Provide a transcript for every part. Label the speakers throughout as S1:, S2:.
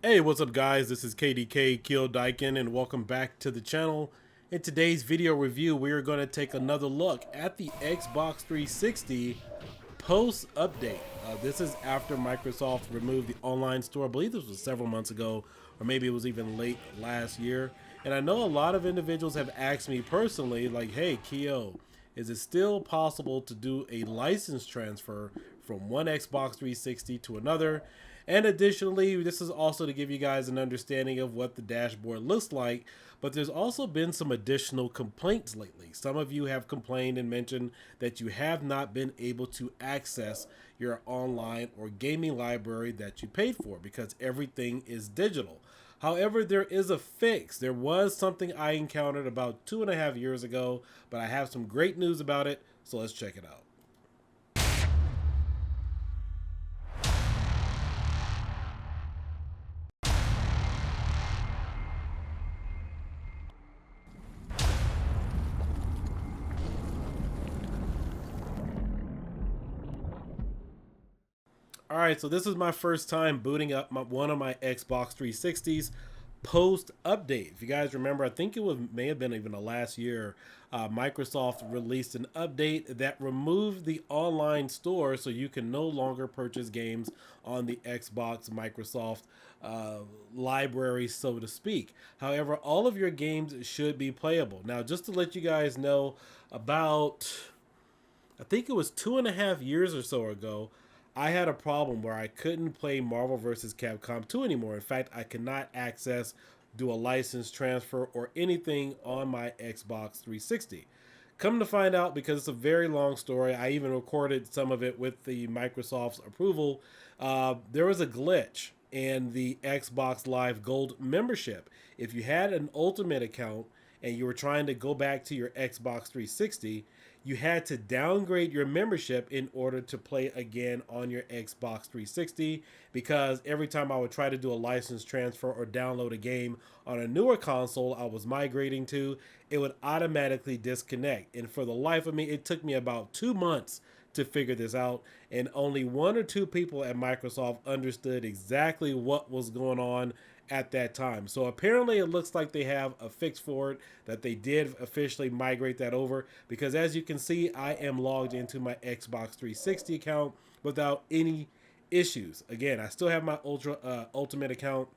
S1: Hey, what's up guys? This is KDK kiodiekin and welcome back to the channel. In today's video review, we are going to take another look at the Xbox 360 post update. This is after Microsoft removed the online store. I believe this was several months ago, or maybe it was even late last year. And I know a lot of individuals have asked me personally, like, hey, Keo, is it still possible to do a license transfer from one Xbox 360 to another? And additionally, this is also to give you guys an understanding of what the dashboard looks like, but there's also been some additional complaints lately. Some of you have complained and mentioned that you have not been able to access your online or gaming library that you paid for because everything is digital. However, there is a fix. There was something I encountered about 2.5 years ago, but I have some great news about it, so let's check it out. All right, so this is my first time booting up one of my Xbox 360s post update. If you guys remember, I think may have been even the last year, Microsoft released an update that removed the online store so you can no longer purchase games on the Xbox Microsoft library, so to speak. However, all of your games should be playable. Now, just to let you guys know, about I think it was 2.5 years or so ago, I had a problem where I couldn't play Marvel vs. Capcom 2 anymore. In fact, I could not access, do a license transfer, or anything on my Xbox 360. Come to find out, because it's a very long story, I even recorded some of it with the Microsoft's approval. There was a glitch in the Xbox Live Gold membership. If you had an Ultimate account and you were trying to go back to your Xbox 360, you had to downgrade your membership in order to play again on your Xbox 360, because every time I would try to do a license transfer or download a game on a newer console I was migrating to, it would automatically disconnect. And for the life of me, it took me about 2 months to figure this out, and only one or two people at Microsoft understood exactly what was going on at that time. So apparently it looks like they have a fix for it, that they did officially migrate that over, because as you can see, I am logged into my Xbox 360 account without any issues. Again, I still have my Ultimate account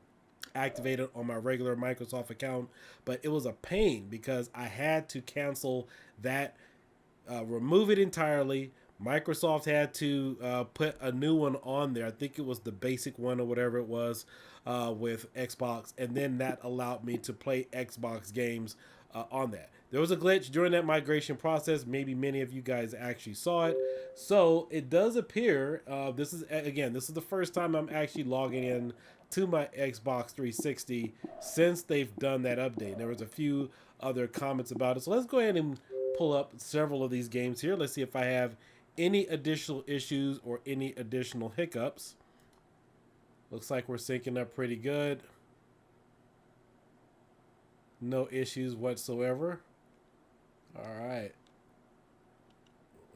S1: activated on my regular Microsoft account, but it was a pain because I had to cancel that, remove it entirely. Microsoft had to put a new one on there. I think it was the basic one or whatever it was, with Xbox, and then that allowed me to play Xbox games on that. There was a glitch during that migration process. Maybe many of you guys actually saw it. So it does appear, this is the first time I'm actually logging in to my Xbox 360 since they've done that update. There was a few other comments about it. So let's go ahead and pull up several of these games here. Let's see if I have any additional issues or any additional hiccups. Looks like we're syncing up pretty good. No issues whatsoever. All right.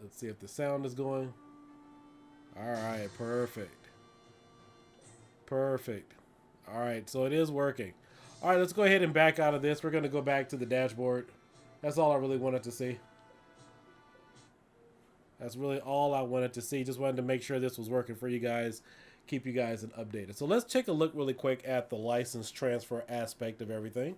S1: Let's see if the sound is going. All right, perfect. Perfect. All right, so it is working. All right, let's go ahead and back out of this. We're going to go back to the dashboard. That's all I really wanted to see. That's really all I wanted to see. Just wanted to make sure this was working for you guys. Keep you guys updated. So let's take a look really quick at the license transfer aspect of everything.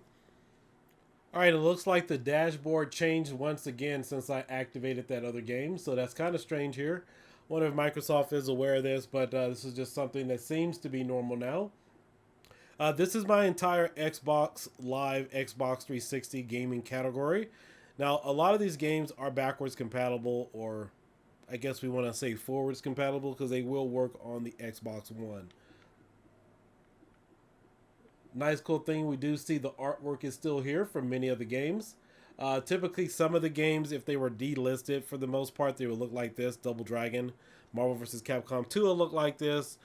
S1: All right, it looks like the dashboard changed once again since I activated that other game. So that's kind of strange here. I wonder if Microsoft is aware of this, but this is just something that seems to be normal now. This is my entire Xbox Live Xbox 360 gaming category. Now, a lot of these games are backwards compatible, or I guess we want to say forwards compatible, because they will work on the Xbox One. Nice cool thing, we do see the artwork is still here for many of the games. Typically, some of the games, if they were delisted, for the most part, they would look like this. Double Dragon, Marvel vs. Capcom 2 will look like this.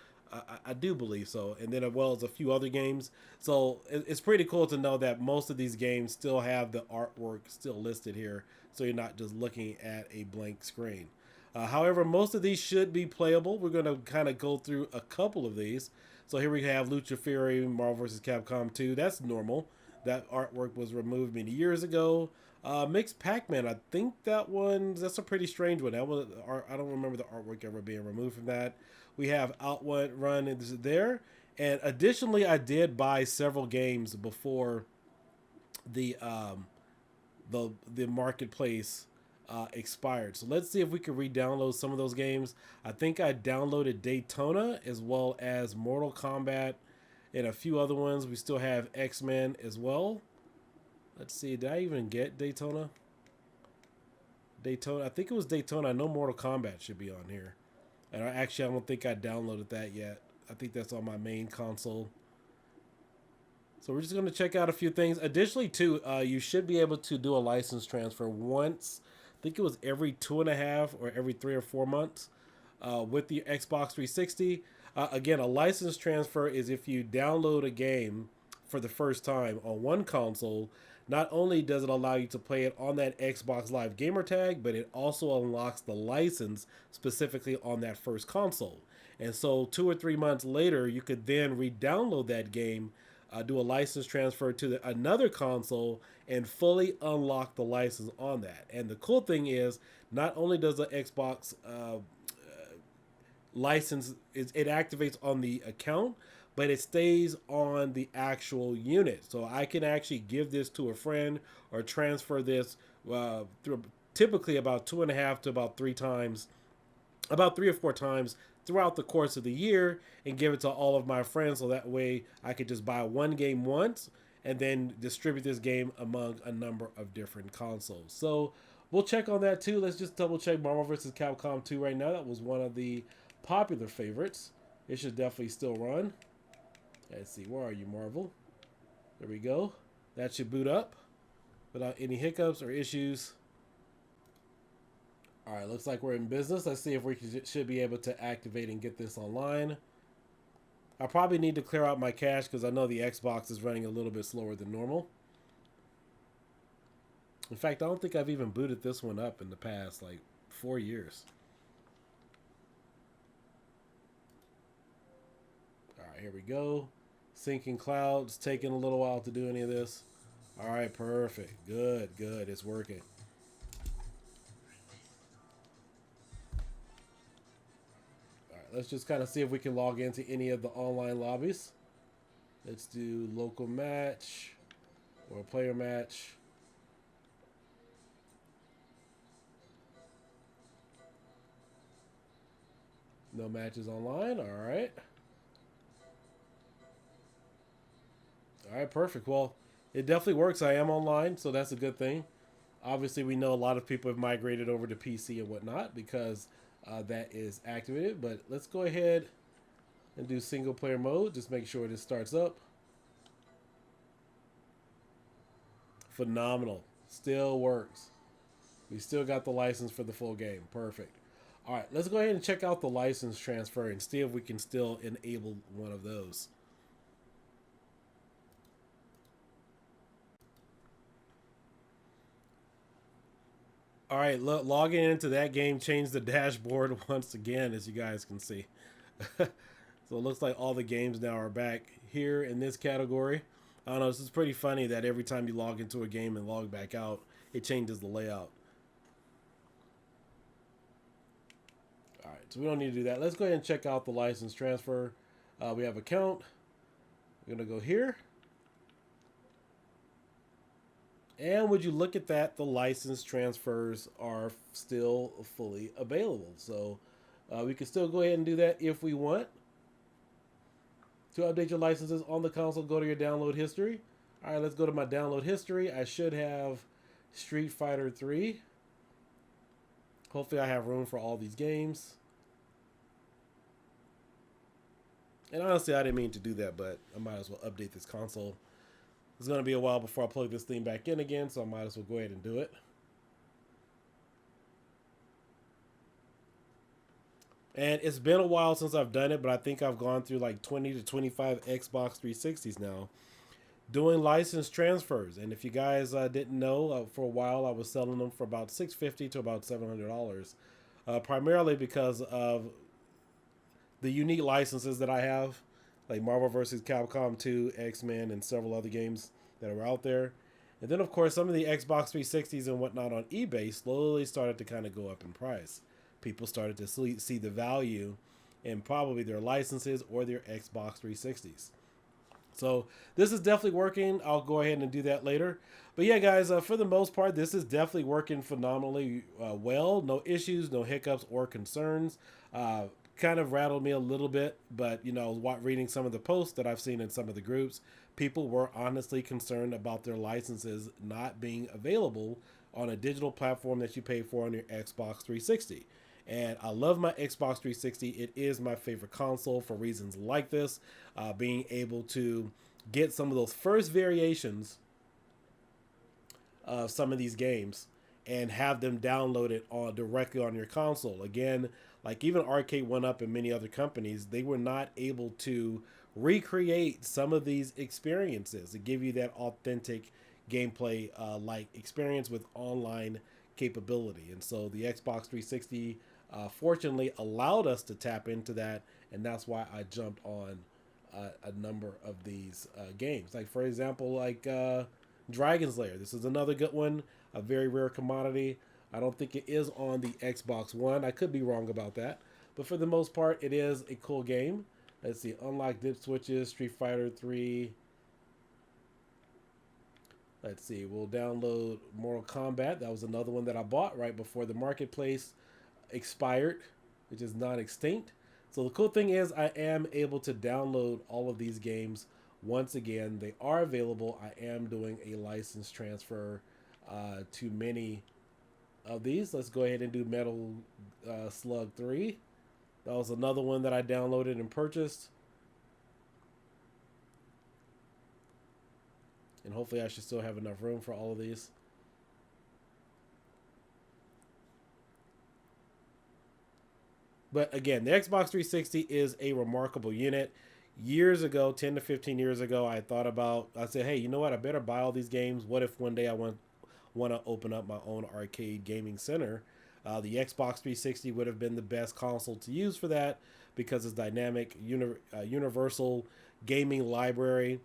S1: I do believe so. And then as well as a few other games. So it's pretty cool to know that most of these games still have the artwork still listed here, so you're not just looking at a blank screen. However, most of these should be playable. We're going to kind of go through a couple of these. So here we have Lucha Fury, Marvel vs. Capcom 2. That's normal. That artwork was removed many years ago. Mixed Pac-Man. I think that's a pretty strange one. That was I don't remember the artwork ever being removed from that. We have Outrun is there. And additionally, I did buy several games before the the marketplace expired. So let's see if we can re-download some of those games. I think I downloaded Daytona as well as Mortal Kombat and a few other ones. We still have X-Men as well. Let's see, did I even get Daytona? I think it was Daytona. I know Mortal Kombat should be on here. And I don't think I downloaded that yet. I think that's on my main console. So we're just going to check out a few things. Additionally, too, you should be able to do a license transfer once. I think it was every 2.5 or every 3 or 4 months with the Xbox 360. Again, a license transfer is if you download a game for the first time on one console. Not only does it allow you to play it on that Xbox Live gamer tag, but it also unlocks the license specifically on that first console. And so 2 or 3 months later, you could then re-download that game, do a license transfer to another console, and fully unlock the license on that. And the cool thing is, not only does the Xbox license, it activates on the account, but it stays on the actual unit. So I can actually give this to a friend or transfer this through typically about 2.5 to about 3 times, about 3 or 4 times throughout the course of the year, and give it to all of my friends. So that way I could just buy one game once and then distribute this game among a number of different consoles. So we'll check on that too. Let's just double check Marvel vs. Capcom 2 right now. That was one of the popular favorites. It should definitely still run. Let's see, where are you, Marvel? There we go. That should boot up without any hiccups or issues. All right, looks like we're in business. Let's see if we should be able to activate and get this online. I probably need to clear out my cache because I know the Xbox is running a little bit slower than normal. In fact, I don't think I've even booted this one up in the past, like 4 years. All right, here we go. Syncing clouds, taking a little while to do any of this. All right, perfect. Good, good. It's working. All right, let's just kind of see if we can log into any of the online lobbies. Let's do local match or player match. No matches online. All right. All right, perfect. Well, it definitely works. I am online, so that's a good thing. Obviously, we know a lot of people have migrated over to PC and whatnot because that is activated. But let's go ahead and do single player mode. Just make sure this starts up. Phenomenal. Still works. We still got the license for the full game. Perfect. All right, let's go ahead and check out the license transfer and see if we can still enable one of those. All right, logging into that game changed the dashboard once again, as you guys can see. So it looks like all the games now are back here in this category. I don't know, this is pretty funny that every time you log into a game and log back out, it changes the layout. All right, so we don't need to do that. Let's go ahead and check out the license transfer. We have account. We're going to go here. And would you look at that, the license transfers are still fully available. So we can still go ahead and do that if we want. To update your licenses on the console, go to your download history. All right, let's go to my download history. I should have Street Fighter 3. Hopefully I have room for all these games. And honestly, I didn't mean to do that, but I might as well update this console. It's going to be a while before I plug this thing back in again, so I might as well go ahead and do it. And it's been a while since I've done it, but I think I've gone through like 20 to 25 Xbox 360s now doing license transfers. And if you guys didn't know, for a while I was selling them for about $650 to about $700, primarily because of the unique licenses that I have. like Marvel vs. Capcom 2, X-Men, and several other games that were out there. And then, of course, some of the Xbox 360s and whatnot on eBay slowly started to kind of go up in price. People started to see the value in probably their licenses or their Xbox 360s. So this is definitely working. I'll go ahead and do that later. But yeah, guys, for the most part, this is definitely working phenomenally well. No issues, no hiccups or concerns. Kind of rattled me a little bit, but you know, reading some of the posts that I've seen in some of the groups, people were honestly concerned about their licenses not being available on a digital platform that you pay for on your Xbox 360. And I love my Xbox 360. It is my favorite console for reasons like this. Being able to get some of those first variations of some of these games and have them downloaded directly on your console. Again, like even Arcade 1UP and many other companies, they were not able to recreate some of these experiences to give you that authentic gameplay like experience with online capability. And so the Xbox 360 fortunately allowed us to tap into that, and that's why I jumped on a number of these games. Like for example, like Dragon's Lair. This is another good one, a very rare commodity. I don't think it is on the Xbox One. I could be wrong about that, but for the most part, it is a cool game. Let's see, unlock dip switches, Street Fighter 3. Let's see, we'll download Mortal Kombat. That was another one that I bought right before the marketplace expired, which is non-extinct. So the cool thing is I am able to download all of these games. Once again, they are available. I am doing a license transfer to many of these. Let's go ahead and do Metal Slug 3. That was another one that I downloaded and purchased. And hopefully I should still have enough room for all of these. But again, the Xbox 360 is a remarkable unit. Years ago, 10 to 15 years ago, I said, hey, you know what? I better buy all these games. What if one day I want to open up my own arcade gaming center? The Xbox 360 would have been the best console to use for that because it's dynamic, universal gaming library.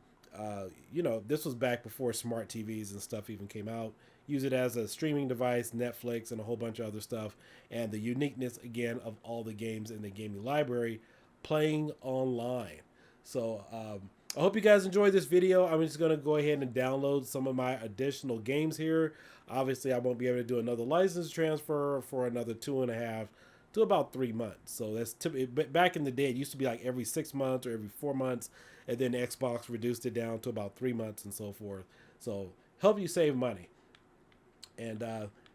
S1: You know, this was back before smart TVs and stuff even came out. Use it as a streaming device, Netflix, and a whole bunch of other stuff. And the uniqueness, again, of all the games in the gaming library playing online. So I hope you guys enjoyed this video. I'm just going to go ahead and download some of my additional games here. Obviously, I won't be able to do another license transfer for another 2.5 to about 3 months. So that's typically, but back in the day, it used to be like every 6 months or every 4 months. And then Xbox reduced it down to about 3 months and so forth. So help you save money. And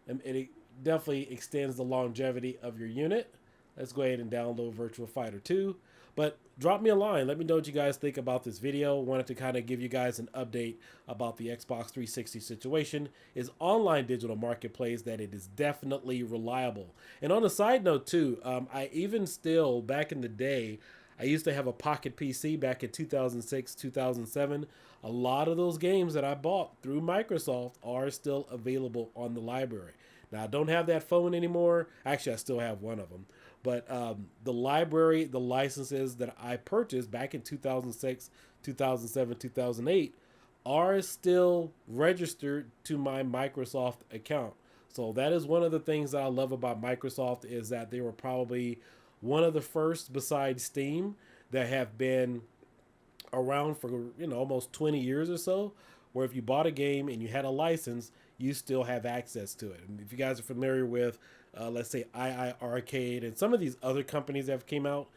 S1: it definitely extends the longevity of your unit. Let's go ahead and download Virtua Fighter 2. But drop me a line. Let me know what you guys think about this video. Wanted to kind of give you guys an update about the Xbox 360 situation. It's online digital marketplace that it is definitely reliable. And on a side note too, I even still, back in the day, I used to have a pocket PC back in 2006, 2007. A lot of those games that I bought through Microsoft are still available on the library. Now, I don't have that phone anymore. Actually, I still have one of them. But the library, the licenses that I purchased back in 2006, 2007, 2008 are still registered to my Microsoft account. So that is one of the things that I love about Microsoft is that they were probably one of the first besides Steam that have been around for, you know, almost 20 years or so, where if you bought a game and you had a license, you still have access to it. And if you guys are familiar with, let's say II Arcade and some of these other companies that have came out,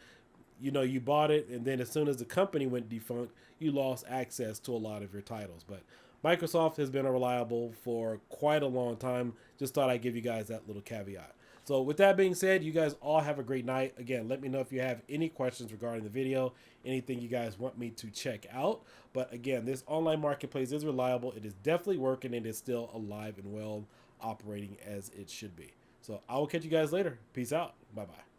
S1: you know, you bought it and then as soon as the company went defunct, you lost access to a lot of your titles. But Microsoft has been reliable for quite a long time. Just thought I'd give you guys that little caveat. So with that being said, you guys all have a great night. Again, let me know if you have any questions regarding the video, anything you guys want me to check out. But again, this online marketplace is reliable. It is definitely working. It is still alive and well operating as it should be. So I will catch you guys later. Peace out. Bye-bye.